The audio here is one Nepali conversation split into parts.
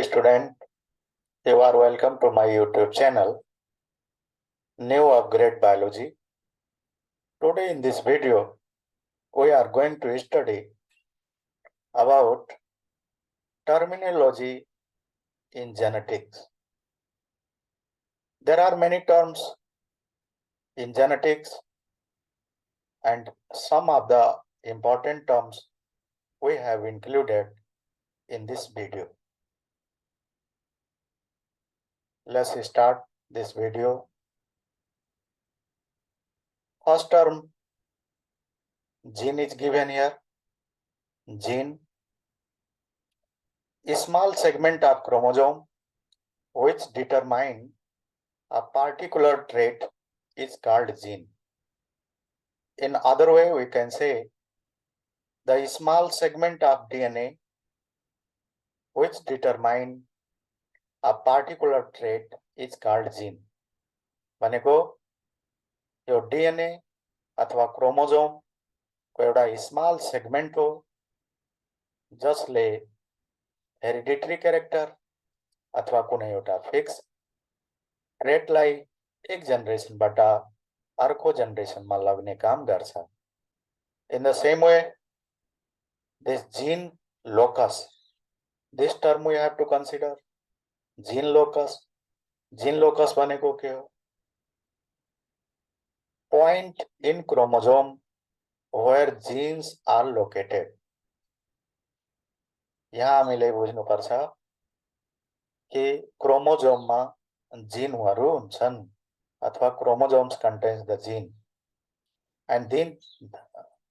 Dear student, you are welcome to my YouTube channel, New Upgrade Biology. Today in this video, we are going to study about terminology in genetics. There are many terms in genetics and some of the important terms we have included in this video. Let's start this video. First term, gene is given here. Gene, a small segment of chromosome which determine a particular trait is called gene. In other way, we can say the small segment of DNA which determine a particular trait is called gene. भनेको यो DNA अथवा क्रोमोजोम को एउटा स्मॉल सेगमेंट हो जसले हेरिडिटरी क्यारेक्टर अथवा कुनै एउटा फिक्स ट्रेटलाई एक जेनेरेसनबाट अर्को जेनेरेसनमा लग्ने काम गर्छ. In the same way, this gene locus, this term we have to consider. Gene locus. Gene locus भनेको के हो? Point in chromosome where genes are located. यहाँ हामीले बुझ्नुपर्छ कि क्रोमोजोममा जीनहरू हुन्छन् अथवा chromosomes contains the gene, and then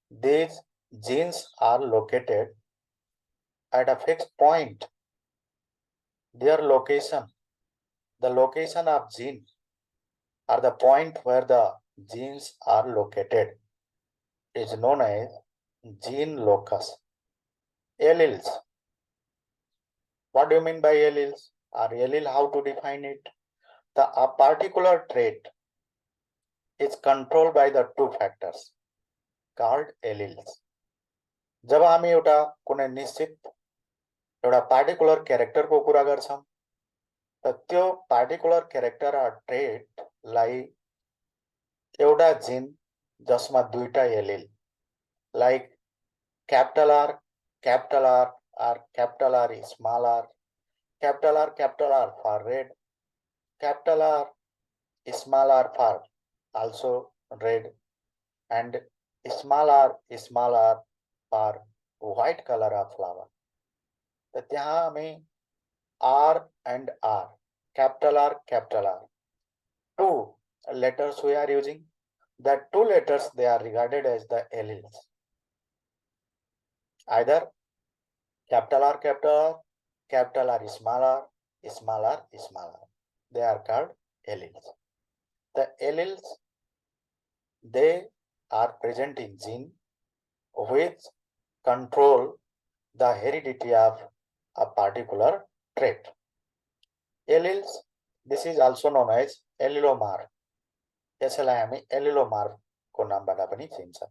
these genes are located at a fixed point. Their location, the location of gene, or the point where the genes are located, is known as gene locus. Alleles. What do you mean by alleles? Or allele, how to define it? A particular trait is controlled by the two factors called alleles. जब हामी एउटा कुनै निश्चित एउटा पार्टिकुलर क्यारेक्टर को कुरा गर्छौं त त्यो पार्टिकुलर क्यारेक्टर अर ट्रेट लाई एउटा जीन जसमा दुईटा allele like capital R or capital R small r, capital R for red, capital R small r for also red, and small r for white color of flower. त त्यहाँ हामी R and R, capital R, two letters we are using. That two letters, they are regarded as the alleles. Either capital R, small r. They are called alleles. The alleles, they are present in gene which control the heredity of a particular trait. Alleles, this is also known as allelomorph. यसलाई हामी allelomorph को नामबाट पनि चिन्छौं.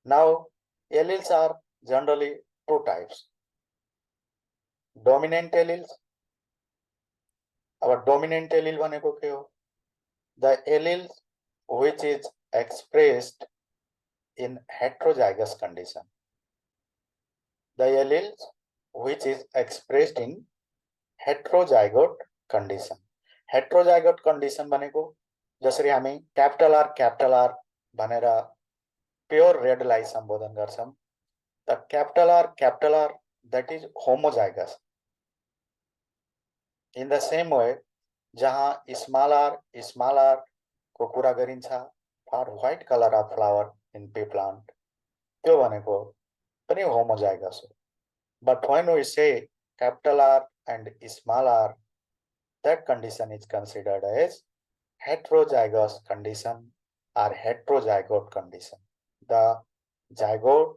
Now, alleles are generally two types. Dominant alleles. Our dominant allele भनेको के हो? The allele which is expressed in heterozygous condition. The alleles which is expressed in heterozygote condition. Heterozygote condition भनेको जसरी हामी capital R भनेर प्योर रेड लाई सम्बोधन गर्छौं. The capital R that is homozygous. In the same way, जहाँ small r को कुरा गरिन्छ for white color of flower in pea plant, त्यो भनेको पनि homozygous हो. But when we say capital R and small r, that condition is considered as heterozygous condition or heterozygote condition. The zygote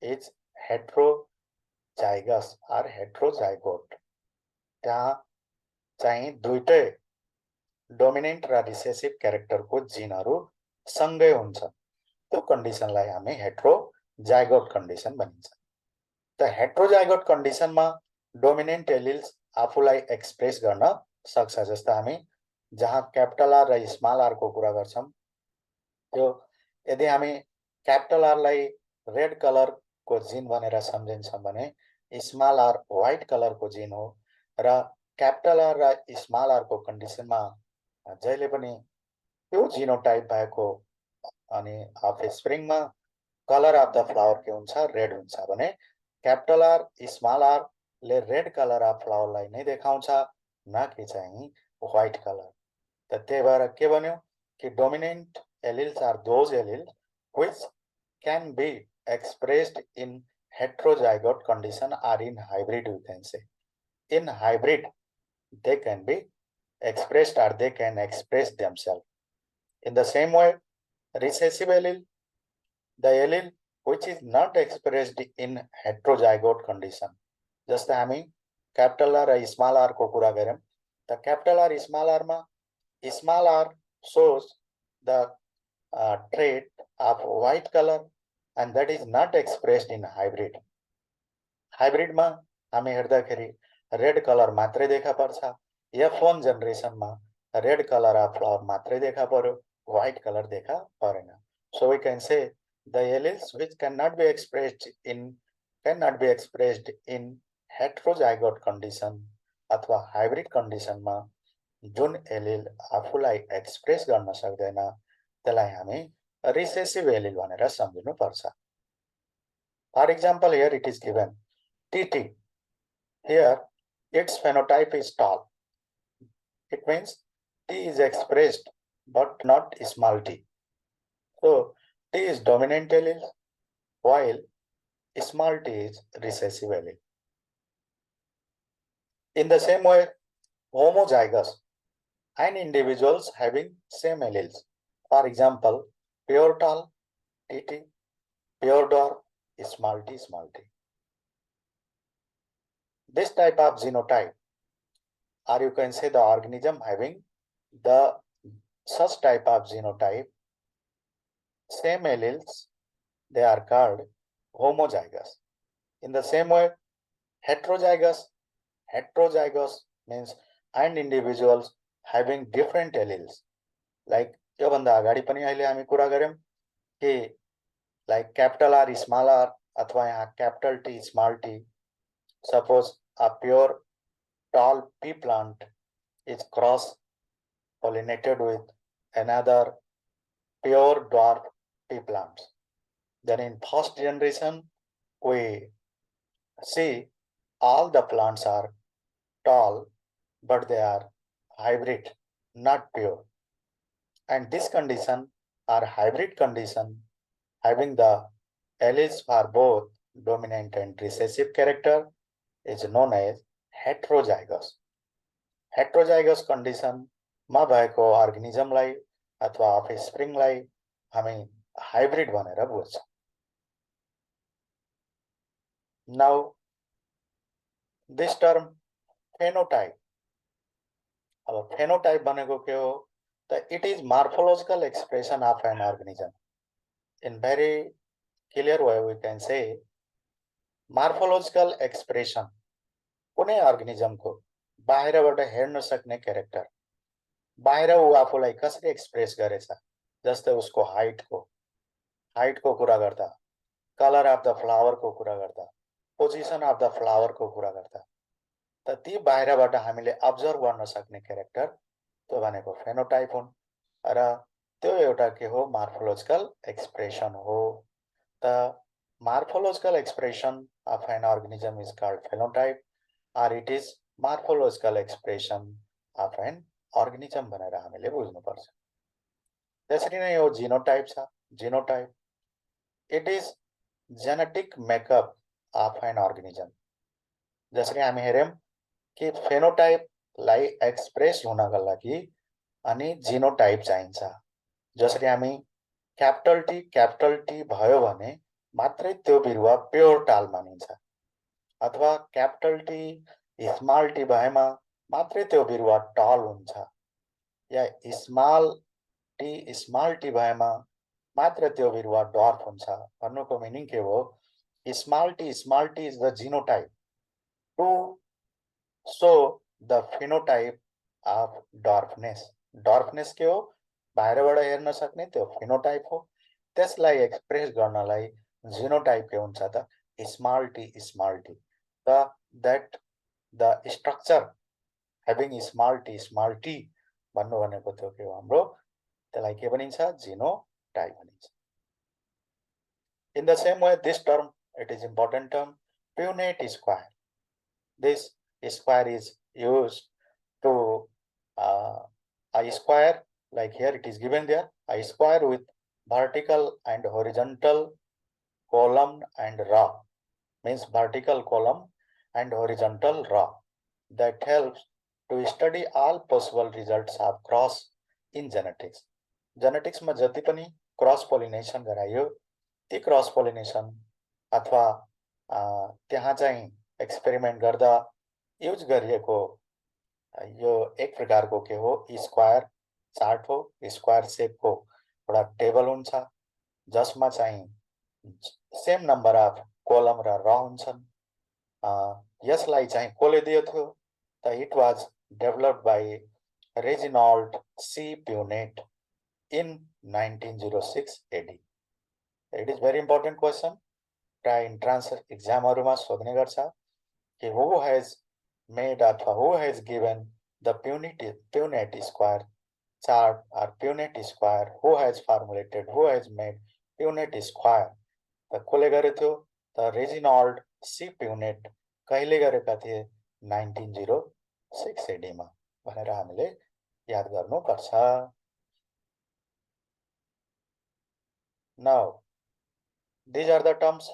is heterozygous or heterozygote. त्यहाँ चाहिँ दुईटै डोमिनेन्ट र रिसेसिभ क्यारेक्टरको जिनहरु सँगै हुन्छ. त्यो कन्डिसनलाई हामी हेटेरोजाइगोट कन्डिसन भनिन्छ. त हेटेरोजाइगोट कन्डिसनमा डोमिनेन्ट एलिल्स आफूलाई एक्सप्रेस गर्न सक्छ। जस्तो हामी जहाँ क्यापिटल आर र स्मल आर को कुरा गर्छौं, त्यो यदि हामी क्यापिटल आर लाई रेड कलर को जिन भनेर सम्झिन्छौं भने स्मल आर व्हाइट कलर को जिन हो र क्यापिटल आर र स्मल आर को कन्डिसनमा जहिले पनि त्यो जिनोटाइप भएको अनि अफस्प्रिङमा कलर अफ द फ्लावर के हुन्छ, रेड हुन्छ भने क्यापिटल आर स्मल आर ले रेड कलर अफ फ्लावर लाई नै देखाउँछ, न कि चाहिँ व्हाइट कलर। त त्यही भएर के भन्यो कि dominant alleles are those alleles which can be expressed in heterozygote condition or in hybrid, we can say. In hybrid, they can be expressed or they can express themselves. In the same way, recessive allele, the allele which is not expressed in heterozygote condition. जस्तै हामी क्यापिटल आर र स्मल आर को कुरा गर्यौं, त क्यापिटल आर स्मल आर मा small R shows the trait of white color and that is not expressed in hybrid. Hybrid मा हामी हेर्दाखेरि रेड कलर मात्रै देखा पर्छ। F1 जनरेसन मा रेड कलर अफ फ्लावर मात्रै देखा पर्यो, व्हाइट कलर देखा परेन। So we can say the alleles which cannot be expressed in heterozygote condition अथवा हाइब्रिड कंडिशन मा जुन एलिल आफूलाई एक्सप्रेस गर्न सक्दैन त्यसलाई हामी रिसेसिभ एलिल भनेर सम्झिनु पर्छ। For example, here it is given TT. Here its phenotype is tall. It means T is expressed but not small t. So T is dominant allele while small t is recessive allele. In the same way, homozygous and individuals having same alleles. For example, pure tall TT, pure dwarf small t small t. This type of genotype, or you can say the organism having the such type of genotype, same alleles, they are called homozygous. In the same way, heterozygous means and individuals having different alleles. Like यो भन्दा अगाडि पनि अहिले हामी कुरा गर्यौं कि like capital R small r अथवा यहाँ capital T small t. Suppose a pure tall pea plant is cross pollinated with another pure dwarf pea plant. Then in first generation, we see all the plants are tall, but they are hybrid, not pure. And this condition or hybrid condition having the alleles for both dominant and recessive character is known as heterozygous. Heterozygous condition मा भएको अर्गेनिजमलाई अथवा अफस्प्रिङलाई हामी हाइब्रिड भनेर बुझ्छौं। Now this term phenotype. अब phenotype भनेको के हो? It is morphological expression of an organism. In very clear way we can say morphological expression कुनै अर्गेनिजम को बाहिरबाट हेर्न सक्ने क्यारेक्टर, बाहिर उ आफूलाई कसरी एक्सप्रेस गरेछ, जस्तै उसको हाइट को कुरा गर्दा, कलर अफ द फ्लावर को कुरा गर्दा, पोजिसन अफ द फ्लावर को कुरा गर्दा, त ती बाहिरबाट हामीले अब्जर्भ गर्न सक्ने क्यारेक्टर त्यो भनेको फेनोटाइप हुन् र त्यो एउटा के हो, मार्फोलोजिकल एक्सप्रेसन हो। त morphological expression of an organism is called phenotype or it is morphological expression of an organism भनेर हामीले बुझ्नु पर्छ। त्यसरी नै यो जीनोटाइप छ। Genotype it is genetic makeup of an organism. जसरी हामी हेर्यौं कि फेनोटाइप लाई एक्सप्रेस हुनका लागि अनि जीनोटाइप चाहिन्छ। जसरी हामी क्यापिटल टी भयो भने मात्रै त्यो बिरुवा प्योर टाल मानिन्छ, अथवा क्यापिटल टी स्मल टी भएमा मात्रै त्यो बिरुवा टल हुन्छ, या स्मल टी भएमा मात्र त्यो बिरुवा डर्फ हुन्छ। भन्नुको मिनिङ के हो? Small T is the genotype to so the phenotype of डर्फनेस के हो बाहिरबाट हेर्न सक्ने त्यो फिनोटाइप हो त्यसलाई एक्सप्रेस गर्नलाई जिनोटाइप के हुन्छ त small T the that the structure having small T भन्नु भनेको त्यो के हो हाम्रो त्यसलाई के भनिन्छ जिनोटाइप भनिन्छ in the same way this term it is important term punate square this square is used to a square like here it is given there a square with vertical and horizontal column and row means vertical column and horizontal row that helps to study all possible results of cross in genetics मा जति पनि क्रस पोलिनेसन गरायो ती क्रस पोलिनेसन अथवा त्यहाँ चाहिँ एक्सपेरिमेन्ट गर्दा युज गरिएको यो एक प्रकारको के हो स्क्वायर चार्ट हो स्क्वायर शेपको एउटा टेबल हुन्छ जसमा चाहिँ सेम नम्बर अफ कोलम र र हुन्छन् यसलाई चाहिँ कोले दियो थियो त it was developed by Reginald C Punnett in 1906 AD it is very important question प्राय इन्ट्रान्स एक्जामहरुमा सोध्ने गर्छ कि हु हैज made अथवा who has given the punate square chart or punate square who has formulated who has made punate square त कसले गरेको थियो त रेजिनाल्ड सी प्युनेट कहिले गरेका थिए 1906 एडी मा भनेर हामीले याद गर्नुपर्छ now these are the terms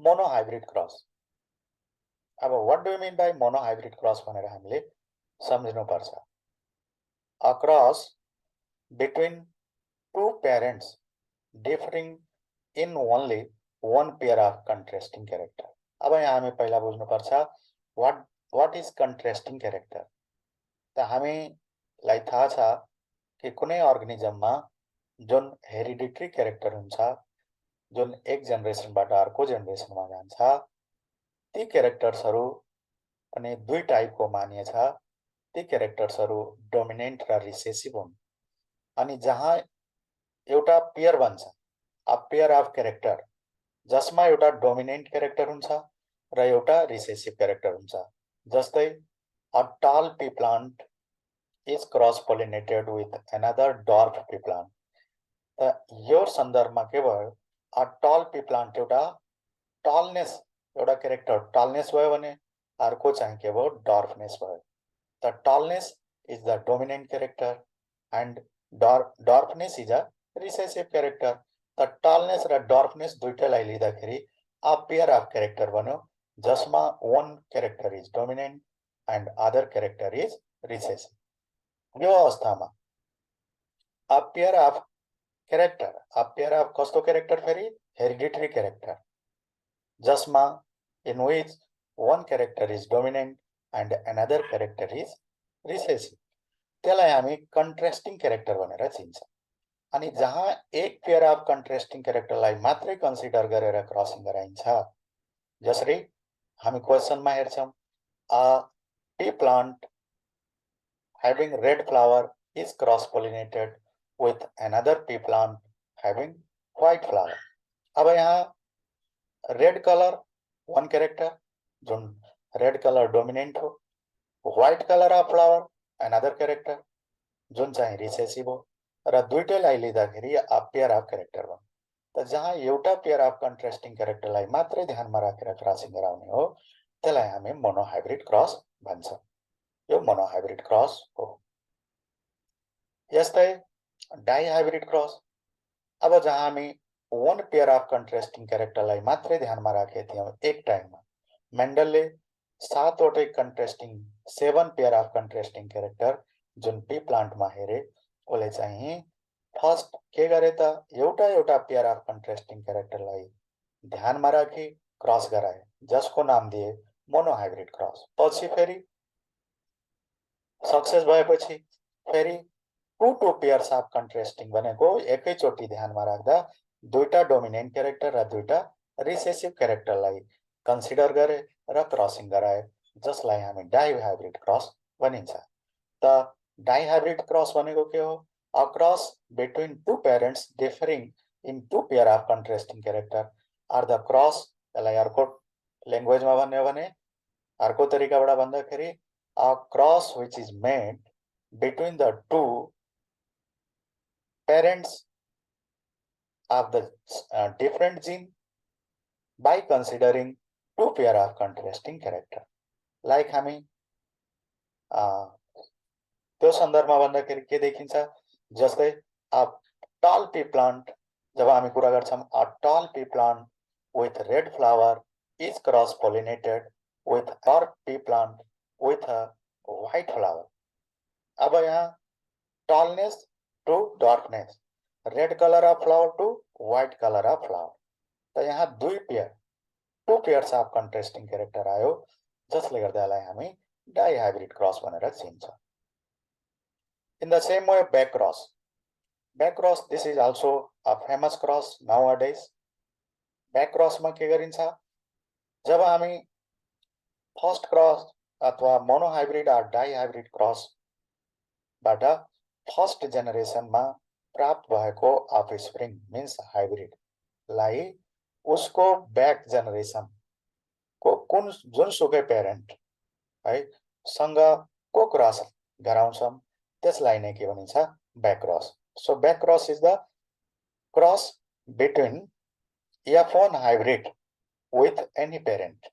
monohybrid cross अब what do you mean by monohybrid cross भनेर हामीले सम्झिनु पर्छ a cross between two parents differing in only one pair of contrasting character अब यहाँ हामी पहिला बुझ्नु पर्छ what is contrasting character त हामीलाई थाहा छ कि कुनै अर्गानिजममा जुन हेरिडिटरी क्यारेक्टर हुन्छ जुन एक जेनेरेसनबाट अर्को जेनेरेसनमा जान्छ ती क्यारेक्टर्सहरु अनि दुई टाइपको मानिन्छ ती क्यारेक्टर्सहरु डोमिनेन्ट र रिसेसिभ हुन् अनि जहाँ एउटा पेयर बन्छ अ पेयर अफ क्यारेक्टर जसमा एउटा डोमिनेन्ट क्यारेक्टर हुन्छ र एउटा रिसेसिभ क्यारेक्टर हुन्छ जस्तै अ टल pea plant is cross pollinated with another dwarf pea plant त यो सन्दर्भमा के भयो अ टल पी प्लान्ट एउटा टलनेस एउटा क्यारेक्टर टलनेस भयो भने अर्को चाहिँ के भयो डॉर्फनेस भयो त tallness is the dominant character and dwarfness is a recessive character त टलनेस र डॉर्फनेस दुईटैलाई लिँदाखेरि अ पेयर अफ क्यारेक्टर बन्यो जसमा one character is dominant and other character is recessive यो अवस्थामा अ पेयर अफ कस्तो क्यारेक्टर फेरि हेरिडिटरी क्यारेक्टर जसमा in which one character is dominant and another character is recessive त्यसलाई हामी कन्ट्रास्टिङ क्यारेक्टर भनेर चिन्छ अनि जहाँ एक पेयर अफ कन्ट्रास्टिङ क्यारेक्टरलाई मात्रै कन्सिडर गरेर क्रसिङ गराइन्छ जसरी हामी क्वेशनमा हेर्छौं a pea plant having red flower is cross pollinated with another pea plant having white flower अब यहाँ रेड कलर one character जुन रेड कलर डोमिनेन्ट हो white colour of flower another character जुन चाहिँ रिसेसिभ हो र दुईटैलाई लिँदाखेरि अ पेयर अफ क्यारेक्टर बन्छ त जहाँ एउटा पेयर अफ कन्ट्रास्टिङ क्यारेक्टरलाई मात्रै ध्यानमा राखेर क्रसिङ गराउने हो त्यसलाई हामी मोनोहाइब्रिड क्रस भन्छ यो मोनोहाइब्रिड क्रस हो यस्तै डाइहाइब्रिड क्रस अब जहाँ हामी one pair of contrasting क्यारेक्टरलाई मात्रै ध्यानमा राखेका थियौं एक टाइममा मेन्डलले 7 पेयर अफ कन्ट्रास्टिङ क्यारेक्टर जुन पी प्लान्टमा हेरे ओले चाहिँ फर्स्ट के गरे त एउटा पेयर अफ कन्ट्रास्टिङ क्यारेक्टरलाई ध्यानमा राखी क्रस गराए जसको नाम दिए मोनोहाइब्रिड क्रस पछि फेरि सक्सेस भएपछि फेरि टु पेयर्स अफ कन्ट्रास्टिङ भनेको एकैचोटी ध्यानमा राख्दा दुईटा डोमिनेन्ट क्यारेक्टर र दुईटा रिसेसिभ क्यारेक्टरलाई कन्सिडर गरे र क्रसिङ गराए जसलाई हामी डाइहाइब्रिड क्रस भनिन्छ। त डाइहाइब्रिड क्रस भनेको के हो? A cross between two parents differing in two pair of contrasting character are the cross. यसलाई अर्को ल्याङ्ग्वेजमा भन्यो भने, अर्को तरिकाबाट भन्दाखेरि, a cross which is made between the two parents of the different gene by considering two pair of contrasting character. Like हामी त्यो सन्दर्भमा भन्दाखेरि के देखिन्छ? जस्तै a tall pea plant, जब हामी कुरा गर्छौं a tall pea plant with red flower is cross pollinated with a pea plant with a white flower. अब यहाँ tallness to darkness, red colour of flower to white colour of flower. त यहाँ दुई pair, two pairs of contrasting character आयो, जसले गर्दा यसलाई हामी डाइहाइब्रिड क्रस भनेर चिन्छौं। In the same way back cross, back cross this is also a famous cross nowadays. Back क्रसमा के गरिन्छ? जब हामी फर्स्ट क्रस अथवा मोनोहाइब्रिड वा डाइहाइब्रिड क्रसबाट फर्स्ट जेनेरेसनमा प्राप्त भएको अफस्प्रिङ मिन्स हाइब्रिड लाई उसको ब्याक जेनेरेसन को कुन जुनसुकै पेरेन्ट है सँग को क्रस गराउँछौं, त्यसलाई नै के भनिन्छ? Back cross. So back cross is the cross between F1 hybrid with any parent.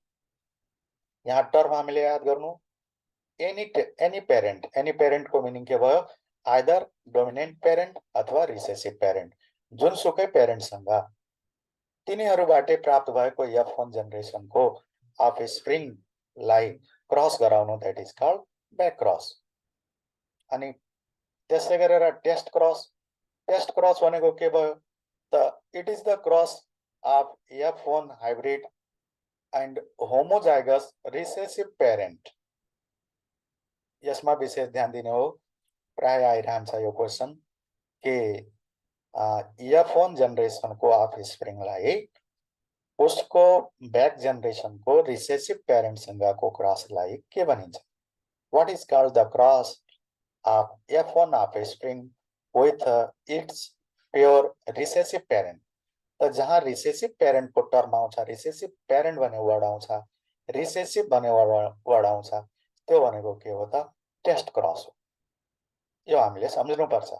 यहाँ टर्म हामीले याद गर्नु, एनी पेरेन्ट। एनी पेरेन्ट को मिनिङ के भयो? आइदर डोमिनेन्ट पेरेन्ट अथवा रिसेसिभ पेरेन्ट, जुनसुकै पेरेन्टसँग तिनीहरूबाटै प्राप्त भएको F1 जेनेरेसनको अफस्प्रिङलाई क्रस गराउनु, that is called back cross. अनि त्यसै गरेर टेस्ट क्रस, टेस्ट क्रस भनेको के भयो त? It is the cross of F1 hybrid and homozygous recessive parent. यसमा विशेष ध्यान दिने हो, प्राय आइरहन्छ यो क्वेसन कि F1 जेनेरेसनको अफस्प्रिङलाई उसको ब्याक जेनेरेसनको रिसेसिभ पेरेन्टसँगको क्रसलाई के भनिन्छ? What is called the cross of F1 offspring with its pure recessive parent. त जहाँ रिसेसिभ पेरेन्टको टर्म आउँछ, रिसेसिभ पेरेन्ट भन्ने वर्ड आउँछ, रिसेसिभ भन्ने वर्ड आउँछ, त्यो भनेको के हो त? टेस्ट क्रस हो। यो हामीले सम्झ्नुपर्छ।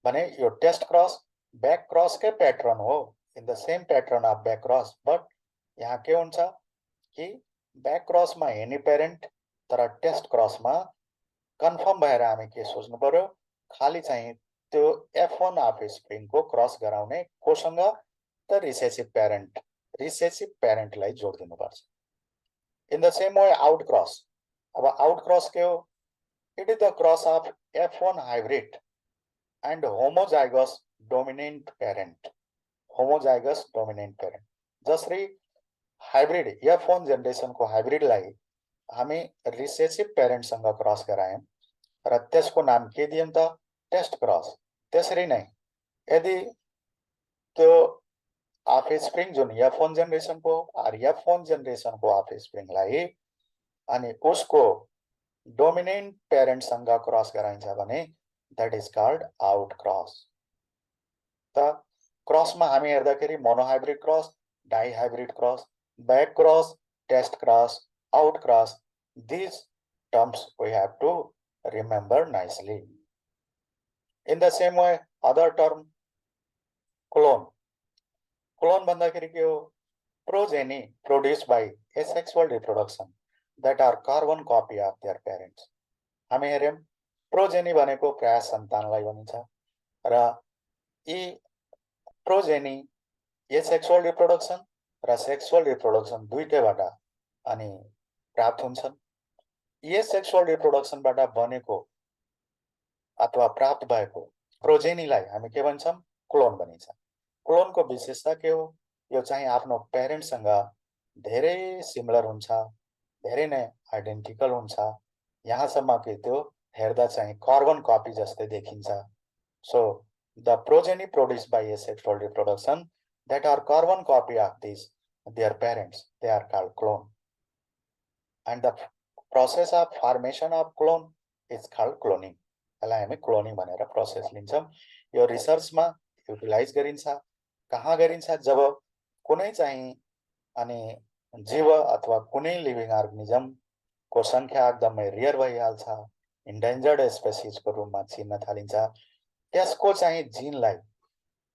भने यो टेस्ट क्रस ब्याक क्रसकै प्याटर्न हो, in the same pattern of back cross, but यहाँ के हुन्छ कि ब्याक क्रसमा एनी पेरेन्ट, तर टेस्ट क्रसमा कन्फर्म भएर हामी के सोच्नु पर्यो? खाली चाहिँ त्यो F1 अफस्प्रिङको क्रस गराउने कोसँग त? रिसेसिभ पेरेन्ट, रिसेसिभ पेरेन्टलाई जोड दिनुपर्छ। In the same way out cross. अब आउट क्रस के हो? It is the cross of F1 hybrid and homozygous dominant parent, homozygous dominant parent. जसरी हाइब्रिड F1 जेनेरेसनको हाइब्रिडलाई हामी रिसेसिभ पेरेन्टसँग क्रस गरायौं र त्यसको नाम के दियौं त? Test cross. त्यसरी नै यदि त्यो अफस्प्रिङ जुन F1 जेनेरेसनको आर F1 जेनेरेसनको अफस्प्रिङलाई अनि उसको डोमिनेन्ट पेरेन्टसँग क्रस गराइन्छ भने that is called out cross. त क्रसमा हामी हेर्दाखेरि monohybrid cross, dihybrid cross, back cross, test cross, out cross, these terms we have to remember nicely. In the same way, other term, clone. Clone भन्दाखेरि के हो? Progeny produced by asexual reproduction that are carbon copy of their parents. हामी हेर्यौं प्रोजेनी भनेको प्राय सन्तानलाई भनिन्छ र यी प्रोजेनी एसेक्सुअल रिप्रोडक्सन र सेक्सुअल रिप्रोडक्सन दुईटैबाट अनि प्राप्त हुन्छन्। एसेक्सुअल रिप्रोडक्सनबाट बनेको अथवा प्राप्त भएको प्रोजेनीलाई हामी के भन्छौं? क्लोन भनिन्छ। क्लोनको विशेषता के हो? यो चाहिँ आफ्नो पेरेन्टसँग धेरै सिमिलर हुन्छ, धेरै नै आइडेन्टिकल हुन्छ, यहाँसम्म कि त्यो हेर्दा चाहिँ कार्बन कपी जस्तै देखिन्छ। So the progeny produced by asexual reproduction that are carbon copy of these their parents, they are called clone. And the process of formation of clone is called cloning. त्यसलाई हामी क्लोनिङ भनेर प्रोसेस लिन्छौं। यो रिसर्चमा युटिलाइज गरिन्छ। कहाँ गरिन्छ? जब कुनै चाहिँ अनि जीव अथवा कुनै लिभिङ अर्गानिजम को संख्या एकदमै रेयर भइहाल्छ, इन्डेन्जर्ड स्पेसिसको रूपमा चिन्न थालिन्छ, त्यसको चाहिँ जिनलाई,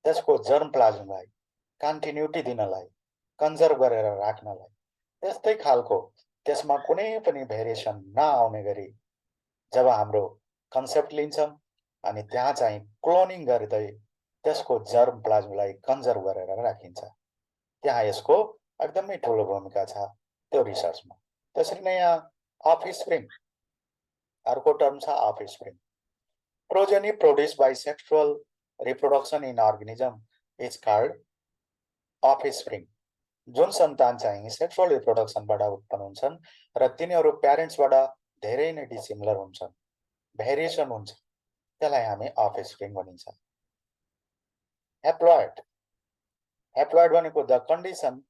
त्यसको जर्म प्लाज्मलाई कन्टिन्युटी दिनलाई, कन्जर्भ गरेर राख्नलाई, त्यस्तै खालको त्यसमा कुनै पनि भेरिएसन नआउने गरी जब हाम्रो कन्सेप्ट लिन्छौं अनि त्यहाँ चाहिँ क्लोनिङ गर्दै त्यसको जर्म प्लाज्मलाई कन्जर्भ गरेर राखिन्छ। त्यहाँ यसको एकदमै ठूलो भूमिका छ त्यो रिसर्चमा। त्यसरी नै यहाँ offspring, अर्को टर्म छ offspring. Progeny produced by sexual reproduction in organism is called offspring. जुन सन्तान चाहिँ सेक्सुअल रिप्रोडक्सनबाट उत्पन्न हुन्छन् र तिनीहरू प्यारेन्ट्सबाट धेरै नै डिसिमिलर हुन्छन्, भेरिएसन हुन्छ, त्यसलाई हामी offspring भनिन्छ। Haploid. Haploid भनेको the condition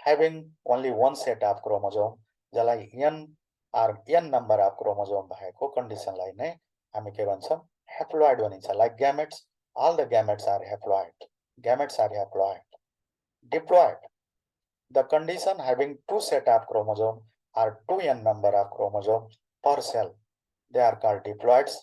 having only one set of chromosome, जसलाई n number of chromosome भएको कन्डिसनलाई नै हामी के भन्छौं? Haploid भनिन्छ। Like gametes, all the gametes are haploid. Gametes are haploid. Diploid. The condition having two set of chromosome or 2n number of chromosome per cell. They are called diploids.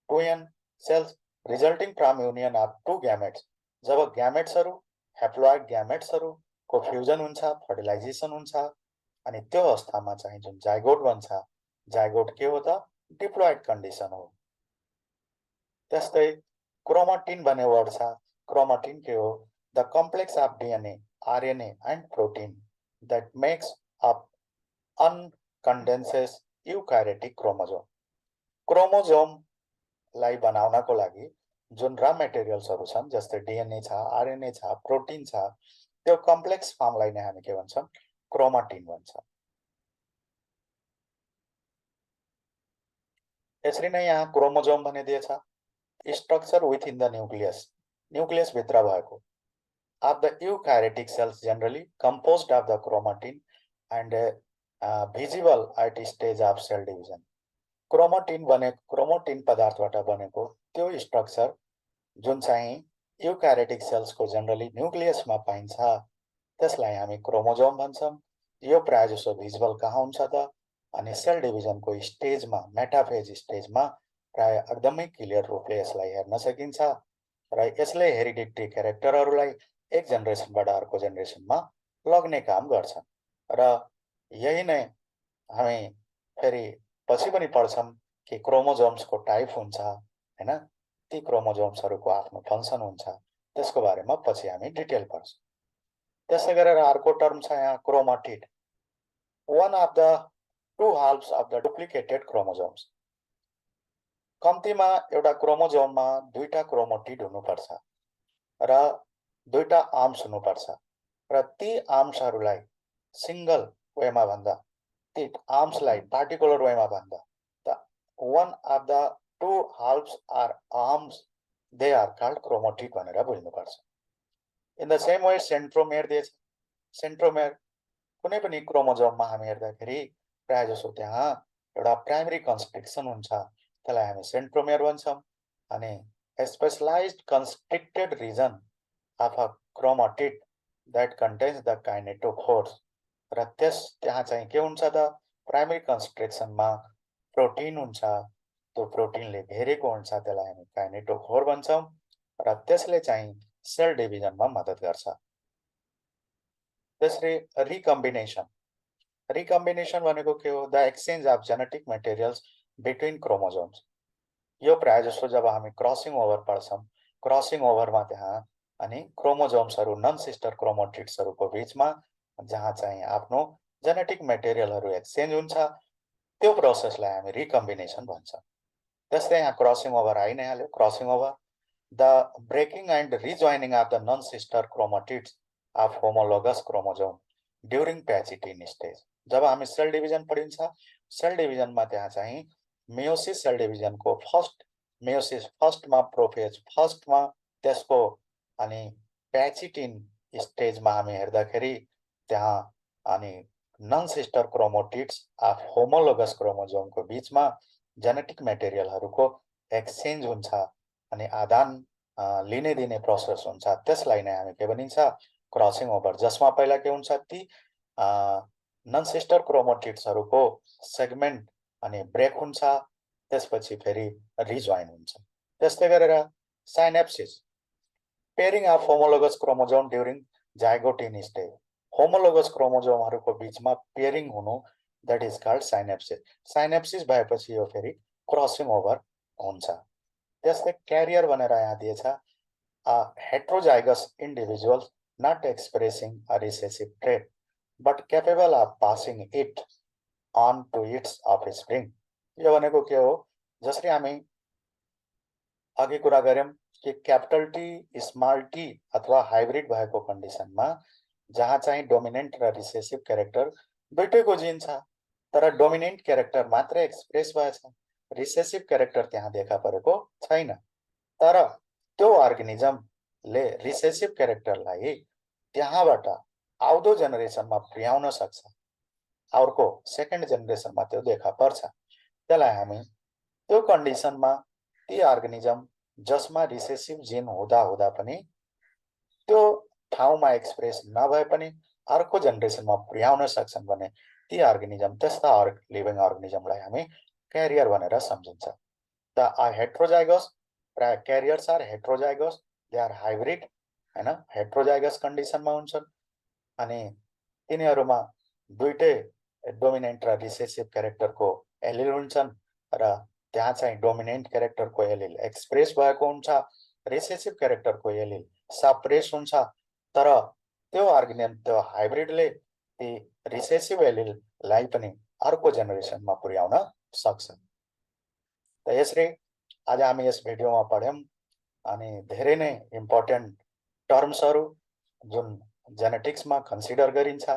2n cells resulting from union of two gametes. Job gametesहरु, haploid gametesहरु को फ्युजन हुन्छ, फर्टिलाइजेसन हुन्छ अनि त्यो अवस्थामा चाहिँ जुन जाइगोट बन्छ, जाइगोट के हो त? डिप्लोइड कन्डिसन हो। त्यस्तै क्रोमाटिन भन्ने वर्ड छ। क्रोमाटिन के हो? The complex of DNA, RNA and protein that makes up uncondenses eukaryotic chromosome. Chromosome लाई बनाउनको लागि जुन र मेटेरियल्सहरु छन्, जस्तै डीएनए छ, आरएनए छ, प्रोटिन छ, त्यो कम्प्लेक्स फर्मलाई नै हामी के भन्छौं? क्रोमाटिन भन्छौं। यसरी नै यहाँ क्रोमोजोम भन्ने दिएछ, structure within the nucleus, nucleus भित्र भएको of the eukaryotic cells generally composed of the chromatin and visible at stage of cell division. Chromatin पदार्थबाट बनेको त्यो स्ट्रक्चर जुन चाहिँ eukaryotic cells को जनरली न्यूक्लियसमा पाइन्छ, त्यसलाई हामी क्रोमोजोम भन्छौं। यो प्रायजसो भिजिबल कहाँ हुन्छ त? अनि सेल डिभिजनको स्टेजमा, मेटाफेज स्टेजमा प्राय एकदमै क्लियर रूपले यसलाई हेर्न सकिन्छ र यसले हेरिडिटरी क्यारेक्टरहरुलाई एक जेनेरेसनबाट अर्को जेनेरेसनमा लग्ने काम गर्छ र यही नै हामी फेरि पछि पनि पढ्छौं कि क्रोमोजोम्सको टाइप हुन्छ हैन, ती क्रोमोजोम्सहरुको आफ्नो फंक्सन हुन्छ, त्यसको बारेमा पछि हामी डिटेल पढ्छौं। त्यसै गरेर अर्को टर्म छ यहाँ chromatid, one of the two halves of the duplicated chromosomes. कम्तीमा एउटा क्रोमोजोममा दुईटा क्रोमाटिड हुनुपर्छ र दुईटा आर्म्स हुनुपर्छ र ती आर्म्सहरुलाई सिंगल वेमा भन्दा, ती आर्म्सलाई पार्टिकुलर वेमा भन्दा त one of the two halves are arms, they are called chromatid भनेर बुझ्नुपर्छ। In the same way centromere दिएछ। सेन्ट्रोमेयर कुनै पनि क्रोमोजोममा हामी हेर्दाखेरि प्रायजसो त्यहाँ एउटा प्राइमरी कन्स्ट्रिक्सन हुन्छ, त्यसलाई हामी सेन्ट्रोमेयर भन्छौं। अनि specialized constricted region of a chromatid that contains the kinetophores. र त्यहाँ चाहिँ के हुन्छ त? प्राइमरी कन्स्ट्रिक्सनमा प्रोटिन हुन्छ, त्यो प्रोटिनले घेरेको हुन्छ, त्यसलाई हामी काइनेटोफोर भन्छौं र त्यसले चाहिँ सेल डिभिजनमा मद्दत गर्छ। त्यसरी रिकम्बिनेसन, रिकम्बिनेसन भनेको के हो? The exchange of genetic materials between chromosomes. यो प्रायजसो जब हामी क्रसिङ ओभर पढ्छौं, क्रसिङ ओभरमा त्यहाँ अनि क्रोमोजोम्सहरु नन सिस्टर क्रोमाटिड्सहरुको बीचमा जहाँ चाहिँ आफ्नो जेनेटिक मटेरियलहरु एक्सचेन्ज हुन्छ, त्यो प्रोसेसलाई हामी रिकम्बिनेसन भन्छौं। त्यस्तै यहाँ क्रसिङ ओभर आइ नै हाल्यो। Crossing over the breaking and rejoining of the non sister chromatids of homologous chromosome during pachytene stage. जब हामी सेल डिभिजन पढिन्छ, सेल डिभिजनमा त्यहाँ चाहिँ मेयोसिस सेल डिभिजनको फर्स्ट मेयोसिस फर्स्टमा, प्रोफेज फर्स्टमा, त्यसको अनि प्याचिटिन स्टेजमा हामी हेर्दाखेरि त्यहाँ अनि नन सिस्टर क्रोमोटिड्स होमोलोगस क्रोमोजोमको बीचमा जेनेटिक मेटेरियलहरूको एक्सचेन्ज हुन्छ अनि आदान लिने दिने प्रोसेस हुन्छ, त्यसलाई नै हामी के भनिन्छ, क्रसिङ ओभर, जसमा पहिला के हुन्छ, ती नन सिस्टर क्रोमोटिड्सहरूको सेगमेन्ट अनि ब्रेक हुन्छ, त्यसपछि फेरि रिजोइन हुन्छ। त्यस्तै गरेर synapsis, pairing of homologous chromosome during zygotene stage, homologous क्रोमोजोमहरूको बीचमा पेयरिङ हुनु, that is called synapsis. Synapsis भएपछि यो फेरि क्रसिङ ओभर हुन्छ। त्यस्तै क्यारियर भनेर यहाँ दिएछ, heterozygous individuals not expressing a recessive trait but capable of passing it on to its offspring. यो भनेको के हो, जसरी हामी अघि कुरा गर्यौं कि क्यापिटल टी स्मल टी अथवा हाइब्रिड भएको कन्डिसनमा जहाँ चाहिँ डोमिनेन्ट र रिसेसिभ क्यारेक्टर दुईटैको जिन छ, तर डोमिनेन्ट क्यारेक्टर मात्रै एक्सप्रेस भएछ, रिसेसिभ क्यारेक्टर त्यहाँ देखा परेको छैन। तर त्यो अर्गानिजमले रिसेसिभ क्यारेक्टरलाई त्यहाँबाट आउँदो जेनेरेसनमा पुर्याउन सक्छ, अर्को सेकेन्ड जेनेरेसनमा त्यो देखा पर्छ। त्यसलाई हामी त्यो कन्डिसनमा ती अर्गानिजम जसमा रिसेसिभ जिन हुँदा हुँदा पनि त्यो ठाउँमा एक्सप्रेस नभए पनि अर्को जेनेरेसनमा पुर्याउन सक्छन् भने ती अर्गानिजम, त्यस्ता लिभिङ अर्गानिजमलाई हामी क्यारियर भनेर सम्झिन्छ। The heterozygous carriers are heterozygous, they are hybrid हैन, हेट्रोजाइगस कन्डिसनमा हुन्छन् अनि तिनीहरूमा दुईटै डोमिनेन्ट र रिसेसिभ क्यारेक्टरको एलिल हुन्छन् र त्यहाँ चाहिँ डोमिनेन्ट क्यारेक्टरको एलिल एक्सप्रेस भएको हुन्छ, रिसेसिभ क्यारेक्टरको एलिल सप्रेस हुन्छ, तर त्यो अर्गानिजम, त्यो हाइब्रिडले ती रिसेसिभ एलिललाई पनि अर्को जेनेरेसनमा पुर्याउन सक्छ। त यसरी आज हामी यस भिडियोमा पढ्यौं अनि धेरै नै इम्पोर्टेन्ट टर्म्सहरू जुन जेनेटिक्समा कन्सिडर गरिन्छ